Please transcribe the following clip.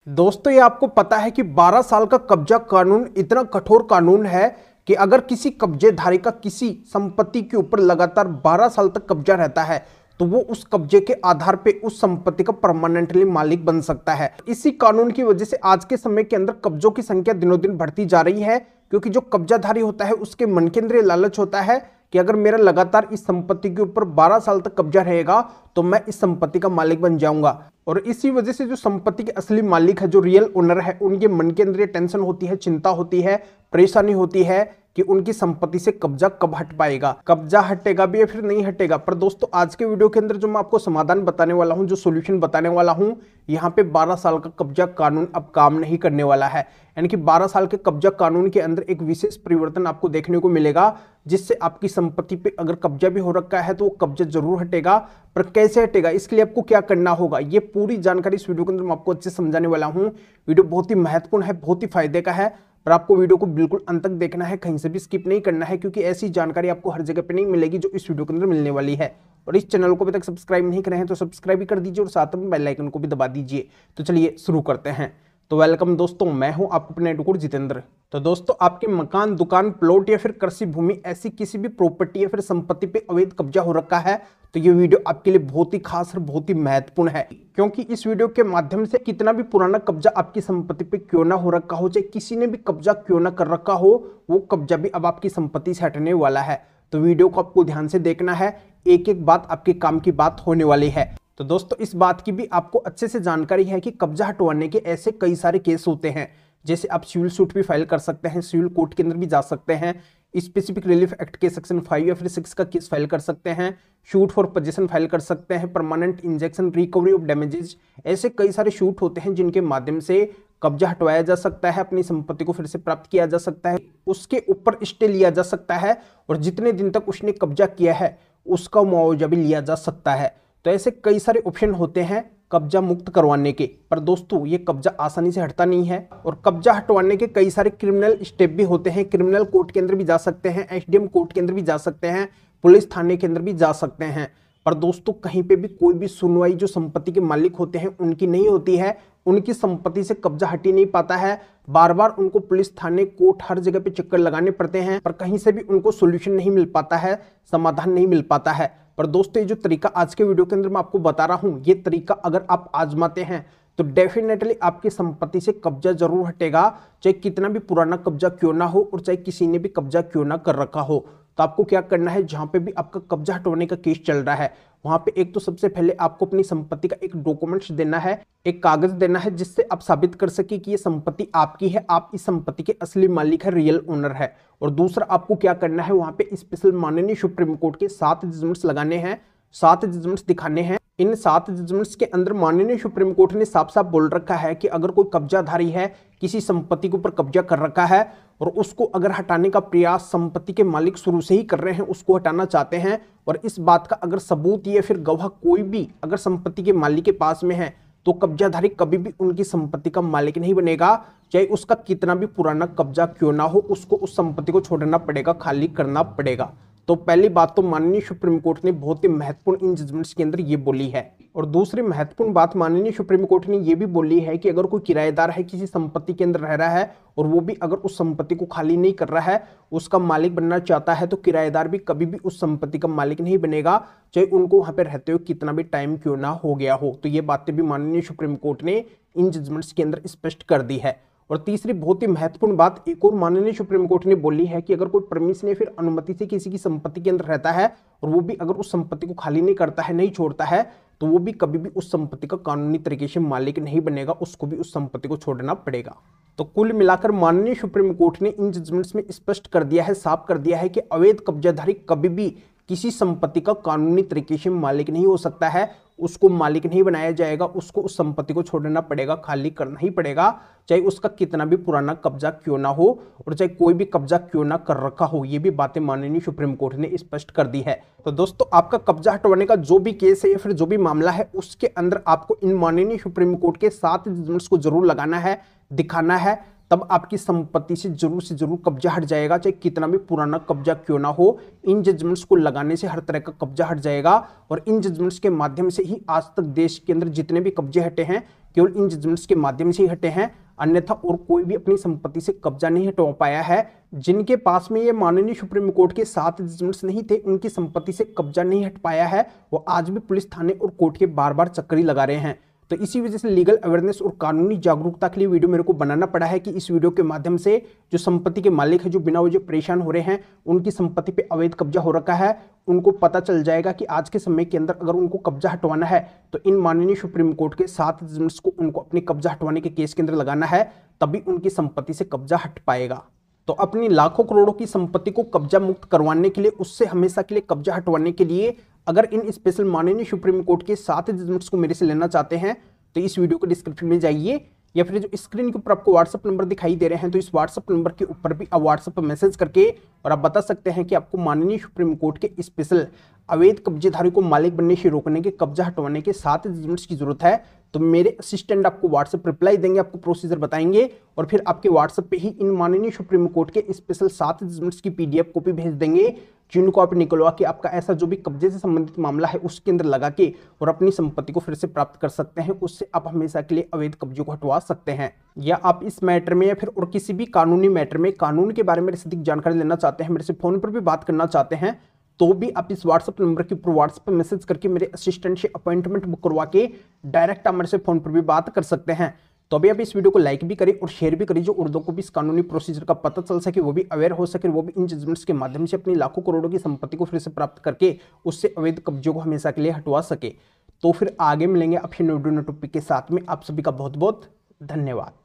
दोस्तों, ये आपको पता है कि 12 साल का कब्जा कानून इतना कठोर कानून है कि अगर किसी कब्जेधारी का किसी संपत्ति के ऊपर लगातार 12 साल तक कब्जा रहता है तो वो उस कब्जे के आधार पे उस संपत्ति का परमानेंटली मालिक बन सकता है। इसी कानून की वजह से आज के समय के अंदर कब्जों की संख्या दिनों दिन बढ़ती जा रही है, क्योंकि जो कब्जाधारी होता है उसके मन के अंदर लालच होता है कि अगर मेरा लगातार इस संपत्ति के ऊपर 12 साल तक कब्जा रहेगा तो मैं इस संपत्ति का मालिक बन जाऊंगा। और इसी वजह से जो संपत्ति के असली मालिक है, जो रियल ओनर है, उनके मन के अंदर टेंशन होती है, चिंता होती है, परेशानी होती है कि उनकी संपत्ति से कब्जा कब हट पाएगा, कब्जा हटेगा भी या फिर नहीं हटेगा। पर दोस्तों, आज के वीडियो के अंदर जो मैं आपको समाधान बताने वाला हूं, जो सॉल्यूशन बताने वाला हूं, यहां पे 12 साल का कब्जा कानून अब काम नहीं करने वाला है। यानी कि 12 साल के कब्जा कानून के अंदर एक विशेष परिवर्तन आपको देखने को मिलेगा, जिससे आपकी संपत्ति पे अगर कब्जा भी हो रखा है तो वो कब्जा जरूर हटेगा। पर कैसे हटेगा, इसके लिए आपको क्या करना होगा, ये पूरी जानकारी इस वीडियो के अंदर मैं आपको अच्छे से समझाने वाला हूं। वीडियो बहुत ही महत्वपूर्ण है, बहुत ही फायदे का है, पर आपको वीडियो को बिल्कुल अंत तक देखना है, कहीं से भी स्किप नहीं करना है, क्योंकि ऐसी जानकारी आपको हर जगह पे नहीं मिलेगी जो इस वीडियो के अंदर मिलने वाली है। और इस चैनल को अभी तक सब्सक्राइब नहीं करे हैं तो सब्सक्राइब भी कर दीजिए और साथ में बेल आइकन को भी दबा दीजिए। तो चलिए शुरू करते हैं। तो वेलकम दोस्तों, मैं हूं आपका अपने एडवोकेट जितेंद्र। तो दोस्तों, आपके मकान, दुकान, प्लॉट या फिर कृषि भूमि, ऐसी किसी भी प्रॉपर्टी या फिर संपत्ति पे अवैध कब्जा हो रखा है तो ये वीडियो आपके लिए बहुत ही खास और बहुत ही महत्वपूर्ण है, क्योंकि इस वीडियो के माध्यम से कितना भी पुराना कब्जा आपकी संपत्ति पे क्यों ना हो रखा हो, चाहे किसी ने भी कब्जा क्यों ना कर रखा हो, वो कब्जा भी अब आपकी संपत्ति से हटने वाला है। तो वीडियो को आपको ध्यान से देखना है, एक एक बात आपके काम की बात होने वाली है। तो दोस्तों, इस बात की भी आपको अच्छे से जानकारी है कि कब्जा हटवाने के ऐसे कई सारे केस होते हैं, जैसे आप सिविल सूट भी फाइल कर सकते हैं, सिविल कोर्ट के अंदर भी जा सकते हैं, स्पेसिफिक रिलीफ एक्ट के सेक्शन 5 या फिर 6 का केस फाइल कर सकते हैं, शूट फॉर पोजीशन फाइल कर सकते हैं, permanent injection, recovery of damages, ऐसे कई सारे शूट होते हैं जिनके माध्यम से कब्जा हटवाया जा सकता है, अपनी संपत्ति को फिर से प्राप्त किया जा सकता है, उसके ऊपर स्टे लिया जा सकता है और जितने दिन तक उसने कब्जा किया है उसका मुआवजा भी लिया जा सकता है। तो ऐसे कई सारे ऑप्शन होते हैं कब्जा मुक्त करवाने के। पर दोस्तों, ये कब्जा आसानी से हटता नहीं है और कब्जा हटवाने के कई सारे क्रिमिनल स्टेप भी होते हैं। क्रिमिनल कोर्ट के अंदर भी जा सकते हैं, एसडीएम कोर्ट के अंदर भी जा सकते हैं, पुलिस थाने के अंदर भी जा सकते हैं। पर दोस्तों, कहीं पे भी कोई भी सुनवाई जो संपत्ति के मालिक होते हैं उनकी नहीं होती है, उनकी संपत्ति से कब्जा हट ही नहीं पाता है। बार बार उनको पुलिस, थाने, कोर्ट, हर जगह पे चक्कर लगाने पड़ते हैं, पर कहीं से भी उनको सोल्यूशन नहीं मिल पाता है, समाधान नहीं मिल पाता है। पर दोस्तों, ये जो तरीका आज के वीडियो के अंदर मैं आपको बता रहा हूं, ये तरीका अगर आप आजमाते हैं तो डेफिनेटली आपकी संपत्ति से कब्जा जरूर हटेगा, चाहे कितना भी पुराना कब्जा क्यों ना हो और चाहे किसी ने भी कब्जा क्यों ना कर रखा हो। तो आपको क्या करना है, जहां पे भी आपका कब्जा हटवाने का केस चल रहा है वहां पे एक तो सबसे पहले आपको अपनी संपत्ति का एक डॉक्यूमेंट्स देना है, एक कागज देना है, जिससे आप साबित कर सके कि ये संपत्ति आपकी है, आप इस संपत्ति के असली मालिक है, रियल ओनर है। और दूसरा आपको क्या करना है, वहां पे स्पेशल माननीय सुप्रीम कोर्ट के 7 जजमेंट्स लगाने हैं, 7 जजमेंट्स दिखाने हैं। इन 7 जजमेंट्स के अंदर माननीय सुप्रीम कोर्ट ने साफ साफ बोल रखा है कि अगर कोई कब्जाधारी है, किसी संपत्ति के ऊपर कब्जा कर रखा है और उसको अगर हटाने का प्रयास संपत्ति के मालिक शुरू से ही कर रहे हैं, उसको हटाना चाहते हैं और इस बात का अगर सबूत या फिर गवाह कोई भी अगर संपत्ति के मालिक के पास में है, तो कब्जाधारी कभी भी उनकी संपत्ति का मालिक नहीं बनेगा, चाहे उसका कितना भी पुराना कब्जा क्यों ना हो, उसको उस संपत्ति को छोड़ना पड़ेगा, खाली करना पड़ेगा। तो पहली बात तो माननीय सुप्रीम कोर्ट ने बहुत ही महत्वपूर्ण इन जजमेंट्स के अंदर ये बोली है। और दूसरी महत्वपूर्ण बात माननीय सुप्रीम कोर्ट ने ये भी बोली है कि अगर कोई किराएदार है, किसी संपत्ति के अंदर रह रहा है और वो भी अगर उस संपत्ति को खाली नहीं कर रहा है, उसका मालिक बनना चाहता है, तो किराएदार भी कभी भी उस संपत्ति का मालिक नहीं बनेगा, चाहे उनको वहां पर रहते हुए कितना भी टाइम क्यों ना हो गया हो। तो ये बातें भी माननीय सुप्रीम कोर्ट ने इन जजमेंट्स के अंदर स्पष्ट कर दी है। और तीसरी बहुत ही महत्वपूर्ण बात एक और माननीय सुप्रीम कोर्ट ने बोली है कि अगर कोई परमिशन या फिर अनुमति से किसी की संपत्ति के अंदर रहता है और वो भी अगर उस संपत्ति को खाली नहीं करता है, नहीं छोड़ता है, तो वो भी कभी भी उस संपत्ति का कानूनी तरीके से मालिक नहीं बनेगा, उसको भी उस संपत्ति को छोड़ना पड़ेगा। तो कुल मिलाकर माननीय सुप्रीम कोर्ट ने इन जजमेंट्स में स्पष्ट कर दिया है, साफ कर दिया है कि अवैध कब्जाधारी कभी भी किसी संपत्ति का कानूनी तरीके से मालिक नहीं हो सकता है, उसको मालिक नहीं बनाया जाएगा, उसको उस संपत्ति को छोड़ना पड़ेगा, खाली करना ही पड़ेगा, चाहे उसका कितना भी पुराना कब्जा क्यों ना हो और चाहे कोई भी कब्जा क्यों ना कर रखा हो। ये भी बातें माननीय सुप्रीम कोर्ट ने स्पष्ट कर दी है। तो दोस्तों, आपका कब्जा हटवाने का जो भी केस है या फिर जो भी मामला है, उसके अंदर आपको इन माननीय सुप्रीम कोर्ट के 7 जजमेंट्स को जरूर लगाना है, दिखाना है, तब आपकी संपत्ति से जरूर कब्जा हट जाएगा, चाहे कितना भी पुराना कब्जा क्यों ना हो। इन जजमेंट्स को लगाने से हर तरह का कब्जा हट जाएगा और इन जजमेंट्स के माध्यम से ही आज तक देश के अंदर जितने भी कब्जे हटे हैं, केवल इन जजमेंट्स के माध्यम से ही हटे हैं, अन्यथा और कोई भी अपनी संपत्ति से कब्जा नहीं हटवा पाया है। जिनके पास में ये माननीय सुप्रीम कोर्ट के 7 जजमेंट्स नहीं थे, उनकी संपत्ति से कब्जा नहीं हट पाया है, वो आज भी पुलिस थाने और कोर्ट के बार बार चक्कर ही लगा रहे हैं। तो इसी वजह से लीगल अवेयरनेस और कानूनी जागरूकता के लिए वीडियो मेरे को बनाना पड़ा है कि इस वीडियो के माध्यम से जो संपत्ति के मालिक है, जो बिना वजह परेशान हो रहे हैं, उनकी संपत्ति पे अवैध कब्जा हो रखा है, उनको पता चल जाएगा कि आज के समय के अंदर अगर उनको कब्जा हटवाना है तो इन माननीय सुप्रीम कोर्ट के 7 जजमेंट्स को उनको अपने कब्जा हटवाने के केस के अंदर लगाना है, तभी उनकी संपत्ति से कब्जा हट पाएगा। तो अपनी लाखों करोड़ों की संपत्ति को कब्जा मुक्त करवाने के लिए, उससे हमेशा के लिए कब्जा हटवाने के लिए अगर इन स्पेशल माननीय सुप्रीम कोर्ट के 7 जजमेंट्स को मेरे से लेना चाहते हैं तो इस वीडियो के डिस्क्रिप्शन में जाइए, या फिर जो स्क्रीन के ऊपर आपको व्हाट्सएप नंबर दिखाई दे रहे हैं तो इस व्हाट्सएप नंबर के ऊपर भी आप व्हाट्सएप पर मैसेज करके और आप बता सकते हैं कि आपको माननीय सुप्रीम कोर्ट के स्पेशल अवैध कब्जेधारी को मालिक बनने से रोकने के, कब्जा हटवाने के 7 जजमेंट्स की जरूरत है। तो मेरे असिस्टेंट आपको व्हाट्सएप रिप्लाई देंगे, आपको प्रोसीजर बताएंगे और फिर आपके व्हाट्सएप पे ही इन माननीय सुप्रीम कोर्ट के स्पेशल 7 जजमेंट्स की PDF कॉपी भेज देंगे, जिनको आप निकलवा के आपका ऐसा जो भी कब्जे से संबंधित मामला है उसके अंदर लगा के और अपनी संपत्ति को फिर से प्राप्त कर सकते हैं। उससे आप हमेशा के लिए अवैध कब्जे को हटवा सकते हैं। या आप इस मैटर में या फिर और किसी भी कानूनी मैटर में कानून के बारे में अधिक जानकारी लेना चाहते हैं, मेरे से फोन पर भी बात करना चाहते हैं, तो भी आप इस व्हाट्सएप नंबर के ऊपर व्हाट्सएप पर मैसेज करके मेरे असिस्टेंट से अपॉइंटमेंट बुक करवा के डायरेक्ट आप मेरे से फोन पर भी बात कर सकते हैं। तो अभी आप इस वीडियो को लाइक भी करें और शेयर भी करें, जो उर्दू को भी इस कानूनी प्रोसीजर का पता चल सके, वो भी अवेयर हो सके, वो भी इन जजमेंट्स के माध्यम से अपनी लाखों करोड़ों की संपत्ति को फिर से प्राप्त करके उससे अवैध कब्जों को हमेशा के लिए हटवा सके। तो फिर आगे मिलेंगे अपने वीडियो टॉपिक के साथ में। आप सभी का बहुत बहुत धन्यवाद।